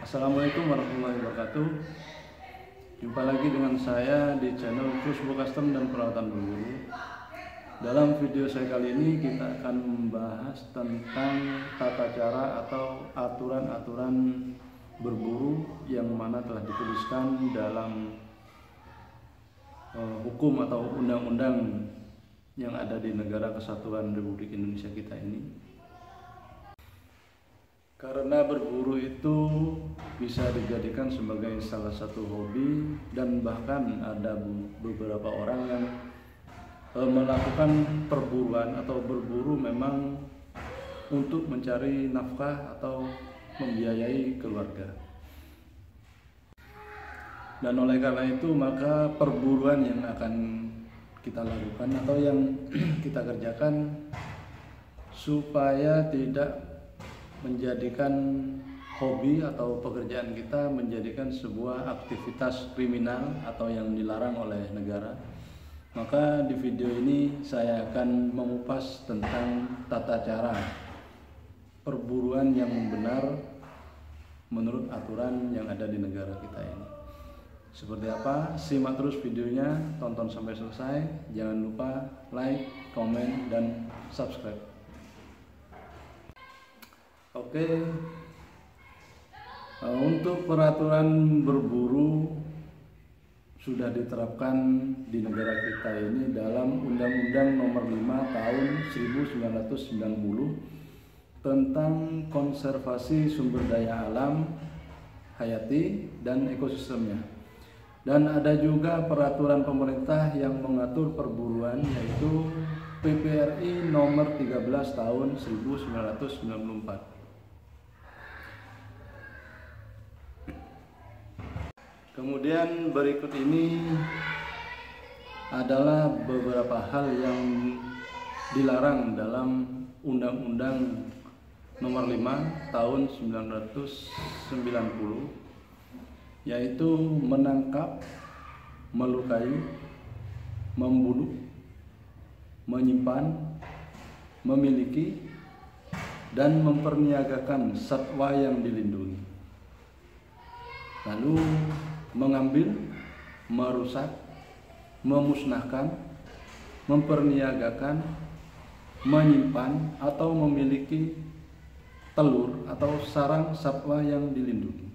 Assalamualaikum warahmatullahi wabarakatuh. Jumpa lagi dengan saya di channel Krusbo Custom dan Perawatan Berburu. Dalam video saya kali ini kita akan membahas tentang tata cara atau aturan-aturan berburu yang mana telah dituliskan dalam hukum atau undang-undang yang ada di Negara Kesatuan Republik Indonesia kita ini. Karena berburu itu bisa dijadikan sebagai salah satu hobi, dan bahkan ada beberapa orang yang melakukan perburuan atau berburu memang untuk mencari nafkah atau membiayai keluarga. Dan oleh karena itu maka perburuan yang akan kita lakukan atau yang kita kerjakan supaya tidak menjadikan hobi atau pekerjaan kita menjadikan sebuah aktivitas kriminal atau yang dilarang oleh negara. Maka di video ini saya akan mengupas tentang tata cara perburuan yang benar menurut aturan yang ada di negara kita ini. Seperti apa? Simak terus videonya, tonton sampai selesai. Jangan lupa like, komen, dan subscribe. Oke, untuk peraturan berburu sudah diterapkan di negara kita ini dalam Undang-Undang Nomor 5 Tahun 1990 tentang konservasi sumber daya alam, hayati, dan ekosistemnya. Dan ada juga peraturan pemerintah yang mengatur perburuan, yaitu PPRI Nomor 13 Tahun 1994. Kemudian berikut ini adalah beberapa hal yang dilarang dalam Undang-Undang Nomor 5 Tahun 1990, yaitu menangkap, melukai, membunuh, menyimpan, memiliki, dan memperniagakan satwa yang dilindungi. Lalu mengambil, merusak, memusnahkan, memperniagakan, menyimpan, atau memiliki telur atau sarang satwa yang dilindungi.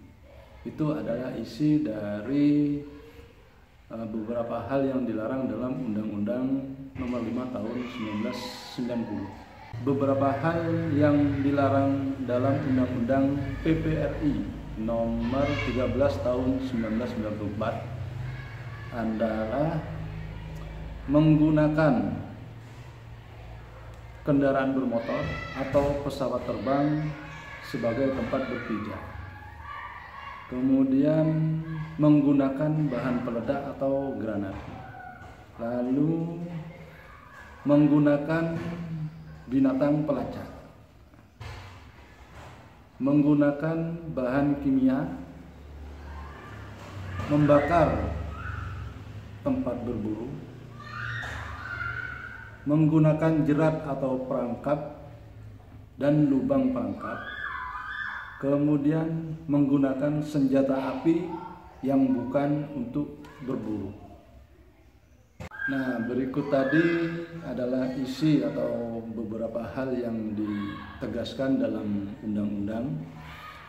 Itu adalah isi dari beberapa hal yang dilarang dalam Undang-Undang Nomor 5 Tahun 1990. Beberapa hal yang dilarang dalam Undang-Undang PPRI Nomor 13 Tahun 1994 adalah menggunakan kendaraan bermotor atau pesawat terbang sebagai tempat berpijak. Kemudian menggunakan bahan peledak atau granat. Lalu menggunakan binatang pelacak. Menggunakan bahan kimia, membakar tempat berburu, menggunakan jerat atau perangkap dan lubang perangkap, kemudian menggunakan senjata api yang bukan untuk berburu. Nah, berikut tadi adalah isi atau beberapa hal yang ditegaskan dalam undang-undang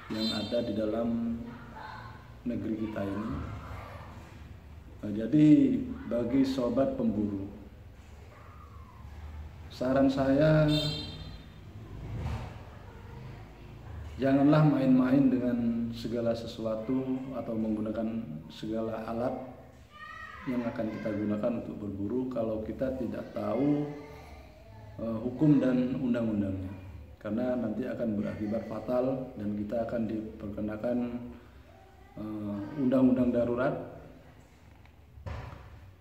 yang ada di dalam negeri kita ini. Nah, jadi bagi sobat pemburu, saran saya janganlah main-main dengan segala sesuatu atau menggunakan segala alat yang akan kita gunakan untuk berburu kalau kita tidak tahu hukum dan undang-undangnya, karena nanti akan berakibat fatal dan kita akan diperkenakan undang-undang darurat,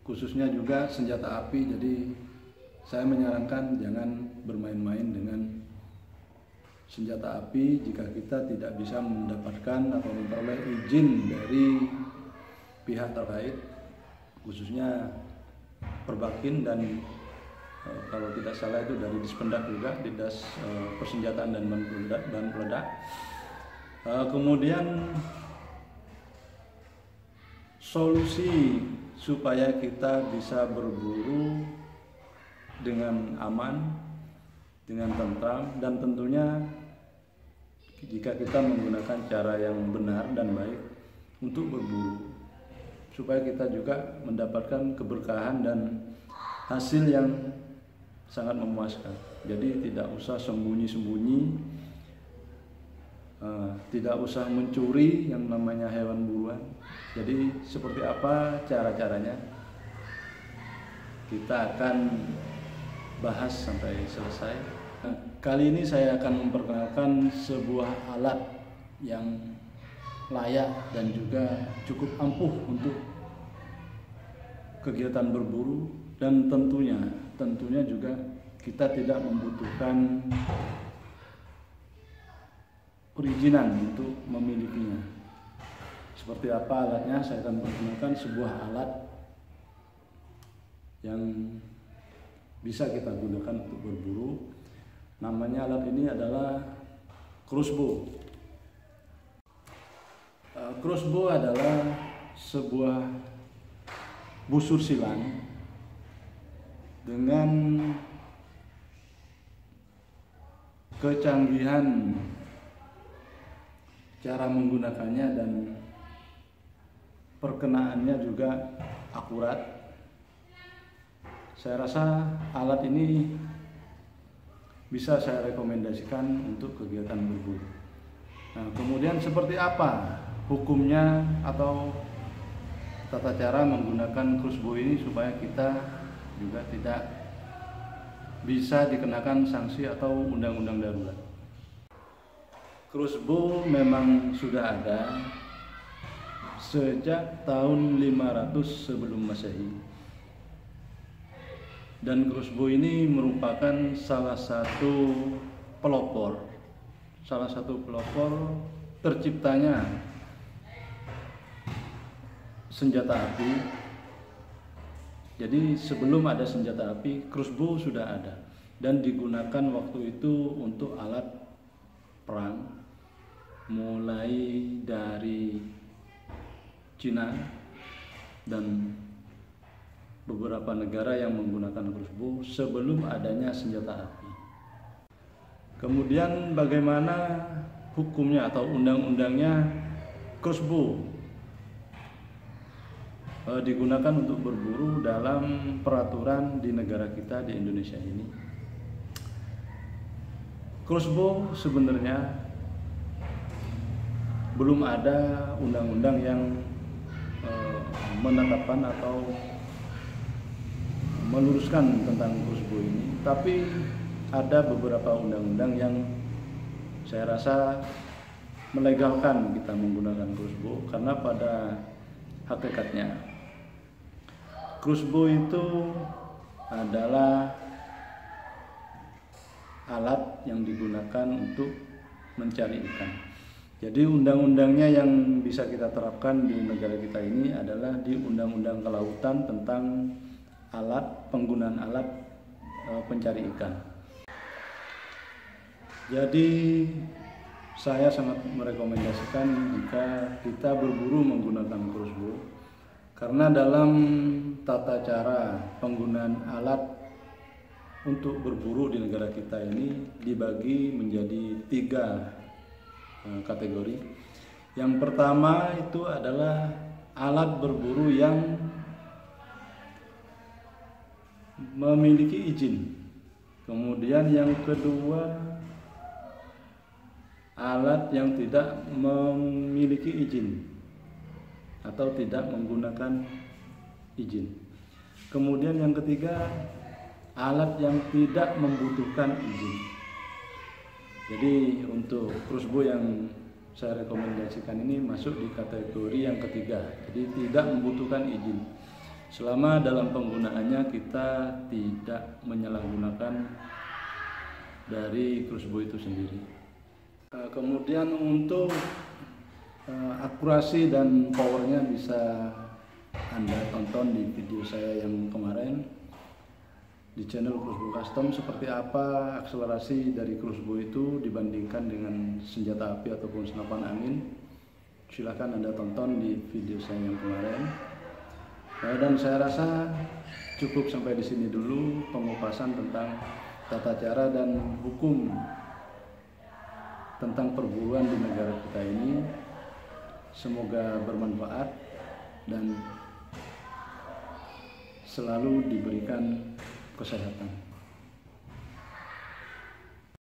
khususnya juga senjata api. Jadi saya menyarankan jangan bermain-main dengan senjata api jika kita tidak bisa mendapatkan atau memperoleh izin dari pihak terkait, khususnya Perbakin dan kalau tidak salah itu dari Dispendak juga, Dinas Persenjataan dan Bahan Peledak. Kemudian solusi supaya kita bisa berburu dengan aman, dengan tentram, dan tentunya jika kita menggunakan cara yang benar dan baik untuk berburu, supaya kita juga mendapatkan keberkahan dan hasil yang sangat memuaskan. Jadi tidak usah sembunyi-sembunyi, tidak usah mencuri yang namanya hewan buruan. Jadi seperti apa cara-caranya, kita akan bahas sampai selesai. Kali ini saya akan memperkenalkan sebuah alat yang layak dan juga cukup ampuh untuk kegiatan berburu, dan tentunya juga kita tidak membutuhkan perizinan untuk memilikinya. Seperti apa alatnya? Saya akan memperkenalkan sebuah alat yang bisa kita gunakan untuk berburu. Namanya alat ini adalah crossbow. Crossbow adalah sebuah busur silang dengan kecanggihan cara menggunakannya dan perkenaannya juga akurat. Saya rasa alat ini bisa saya rekomendasikan untuk kegiatan berburu. Nah, kemudian seperti apa hukumnya atau tata cara menggunakan crossbow ini supaya kita juga tidak bisa dikenakan sanksi atau undang-undang darurat. Crossbow memang sudah ada sejak tahun 500 sebelum Masehi. Dan crossbow ini merupakan salah satu pelopor terciptanya senjata api. Jadi sebelum ada senjata api, crossbow sudah ada dan digunakan waktu itu untuk alat perang, mulai dari Cina dan beberapa negara yang menggunakan crossbow sebelum adanya senjata api. Kemudian bagaimana hukumnya atau undang-undangnya crossbow digunakan untuk berburu dalam peraturan di negara kita di Indonesia ini. Crossbow sebenarnya belum ada undang-undang yang menetapkan atau meluruskan tentang crossbow ini, tapi ada beberapa undang-undang yang saya rasa melegalkan kita menggunakan crossbow, karena pada hakikatnya crossbow itu adalah alat yang digunakan untuk mencari ikan. Jadi undang-undangnya yang bisa kita terapkan di negara kita ini adalah di Undang-Undang Kelautan tentang penggunaan alat pencari ikan. Jadi saya sangat merekomendasikan jika kita berburu menggunakan crossbow, karena dalam tata cara penggunaan alat untuk berburu di negara kita ini dibagi menjadi 3 kategori. Yang pertama itu adalah alat berburu yang memiliki izin. Kemudian yang kedua, alat yang tidak memiliki izin atau tidak menggunakan izin. Kemudian yang ketiga, alat yang tidak membutuhkan izin. Jadi untuk crossbow yang saya rekomendasikan ini masuk di kategori yang ketiga. Jadi tidak membutuhkan izin. Selama dalam penggunaannya kita tidak menyalahgunakan dari crossbow itu sendiri. Kemudian untuk akurasi dan powernya bisa Anda tonton di video saya yang kemarin. di channel crossbow custom seperti apa akselerasi dari crossbow itu dibandingkan dengan senjata api ataupun senapan angin. Silahkan Anda tonton di video saya yang kemarin. Dan saya rasa cukup sampai di sini dulu pengupasan tentang tata cara dan hukum tentang perburuan di negara kita ini. Semoga bermanfaat dan selalu diberikan kesehatan.